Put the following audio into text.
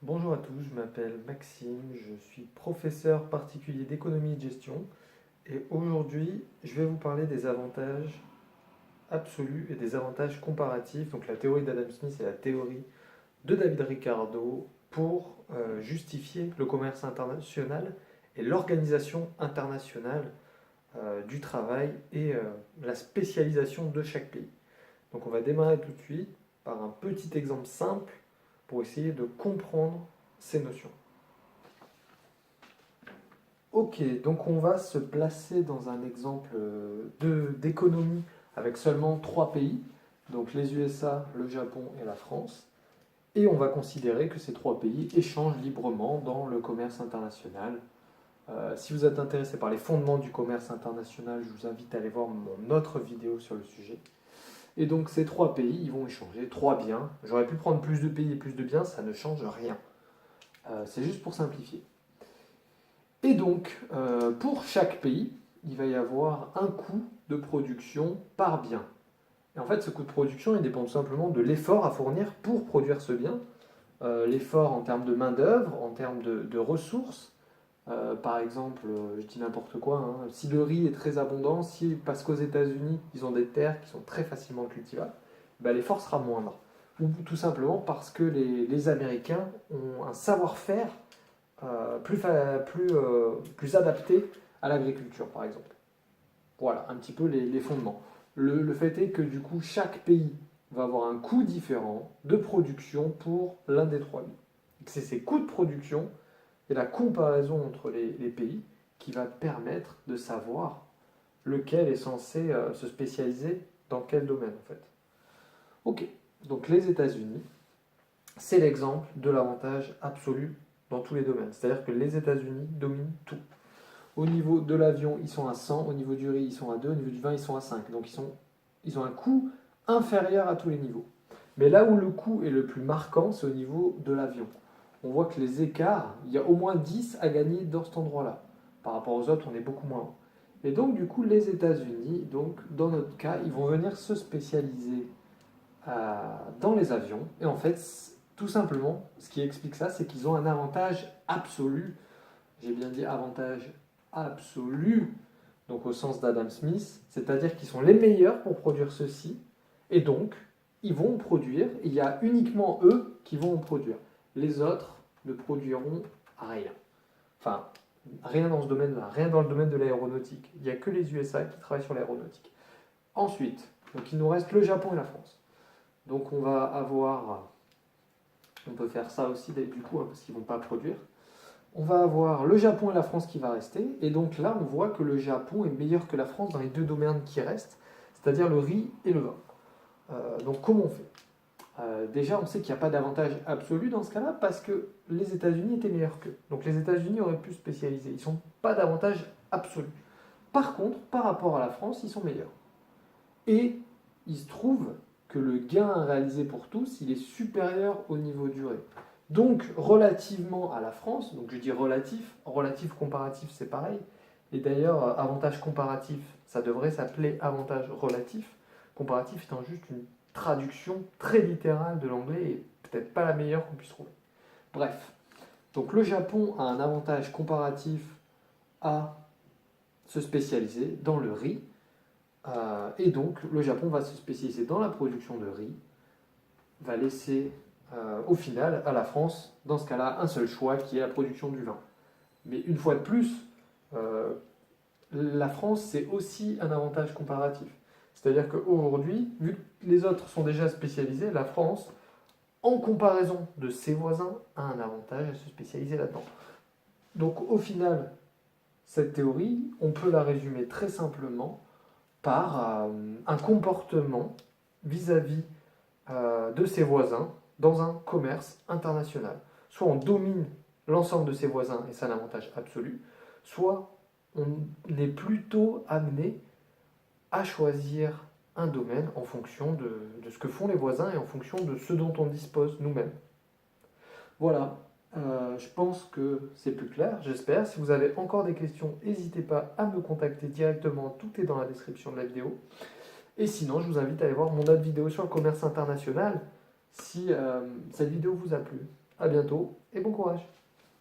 Bonjour à tous, je m'appelle Maxime, je suis professeur particulier d'économie et de gestion et aujourd'hui je vais vous parler des avantages absolus et des avantages comparatifs, donc la théorie d'Adam Smith et la théorie de David Ricardo pour justifier le commerce international et l'organisation internationale du travail et la spécialisation de chaque pays. Donc on va démarrer tout de suite par un petit exemple simple pour essayer de comprendre ces notions. Ok, donc on va se placer dans un exemple d'économie avec seulement trois pays, donc les USA, le Japon et la France, et on va considérer que ces trois pays échangent librement dans le commerce international. Si vous êtes intéressé par les fondements du commerce international, je vous invite à aller voir mon autre vidéo sur le sujet. Et donc ces trois pays, ils vont échanger trois biens. J'aurais pu prendre plus de pays et plus de biens, ça ne change rien. C'est juste pour simplifier. Et donc, pour chaque pays, il va y avoir un coût de production par bien. Et en fait, ce coût de production, il dépend tout simplement de l'effort à fournir pour produire ce bien. L'effort en termes de main-d'œuvre, en termes de ressources. Par exemple, je dis n'importe quoi, hein, si le riz est très abondant, parce qu'aux États-Unis, ils ont des terres qui sont très facilement cultivables, ben, l'effort sera moindre. Ou tout simplement parce que les Américains ont un savoir-faire plus adapté à l'agriculture, par exemple. Voilà, un petit peu les fondements. Le fait est que du coup, chaque pays va avoir un coût différent de production pour l'un des trois pays. C'est ces coûts de production et la comparaison entre les pays qui va permettre de savoir lequel est censé se spécialiser dans quel domaine en fait. Ok, donc les États-Unis, c'est l'exemple de l'avantage absolu dans tous les domaines. C'est-à-dire que les États-Unis dominent tout. Au niveau de l'avion, ils sont à 100, au niveau du riz, ils sont à 2, au niveau du vin, ils sont à 5. Donc ils ont un coût inférieur à tous les niveaux. Mais là où le coût est le plus marquant, c'est au niveau de l'avion. On voit que les écarts, il y a au moins 10 à gagner dans cet endroit-là. Par rapport aux autres, on est beaucoup moins haut. Et donc, du coup, les États-Unis, donc, dans notre cas, ils vont venir se spécialiser dans les avions. Et en fait, tout simplement, ce qui explique ça, c'est qu'ils ont un avantage absolu. J'ai bien dit avantage absolu, donc au sens d'Adam Smith, c'est-à-dire qu'ils sont les meilleurs pour produire ceci, et donc ils vont en produire, il y a uniquement eux qui vont en produire. Les autres ne produiront rien. Enfin, rien dans ce domaine-là, rien dans le domaine de l'aéronautique. Il n'y a que les USA qui travaillent sur l'aéronautique. Ensuite, donc il nous reste le Japon et la France. Donc on va avoir, on peut faire ça aussi du coup, hein, parce qu'ils ne vont pas produire. On va avoir le Japon et la France qui va rester. Et donc là, on voit que le Japon est meilleur que la France dans les deux domaines qui restent, c'est-à-dire le riz et le vin. Donc comment on fait Déjà, on sait qu'il n'y a pas d'avantage absolu dans ce cas-là parce que les États-Unis étaient meilleurs qu'eux. Donc les États-Unis auraient pu se spécialiser. Ils n'ont pas d'avantage absolu. Par contre, par rapport à la France, ils sont meilleurs. Et il se trouve que le gain réalisé pour tous, il est supérieur au niveau durée. Donc, relativement à la France, donc je dis relatif comparatif, c'est pareil. Et d'ailleurs, avantage comparatif, ça devrait s'appeler avantage relatif. Comparatif étant juste une traduction très littérale de l'anglais et peut-être pas la meilleure qu'on puisse trouver. Bref, donc le Japon a un avantage comparatif à se spécialiser dans le riz. Et donc, le Japon va se spécialiser dans la production de riz, va laisser au final à la France, dans ce cas-là, un seul choix qui est la production du vin. Mais une fois de plus, euh, la France, c'est aussi un avantage comparatif. C'est-à-dire qu'aujourd'hui, vu que les autres sont déjà spécialisés, la France, en comparaison de ses voisins, a un avantage à se spécialiser là-dedans. Donc au final, cette théorie, on peut la résumer très simplement par un comportement vis-à-vis de ses voisins dans un commerce international. Soit on domine l'ensemble de ses voisins et c'est un avantage absolu, soit on est plutôt amené à choisir un domaine en fonction de ce que font les voisins et en fonction de ce dont on dispose nous-mêmes. Voilà, je pense que c'est plus clair, j'espère. Si vous avez encore des questions, n'hésitez pas à me contacter directement, tout est dans la description de la vidéo. Et sinon, je vous invite à aller voir mon autre vidéo sur le commerce international si cette vidéo vous a plu. À bientôt et bon courage.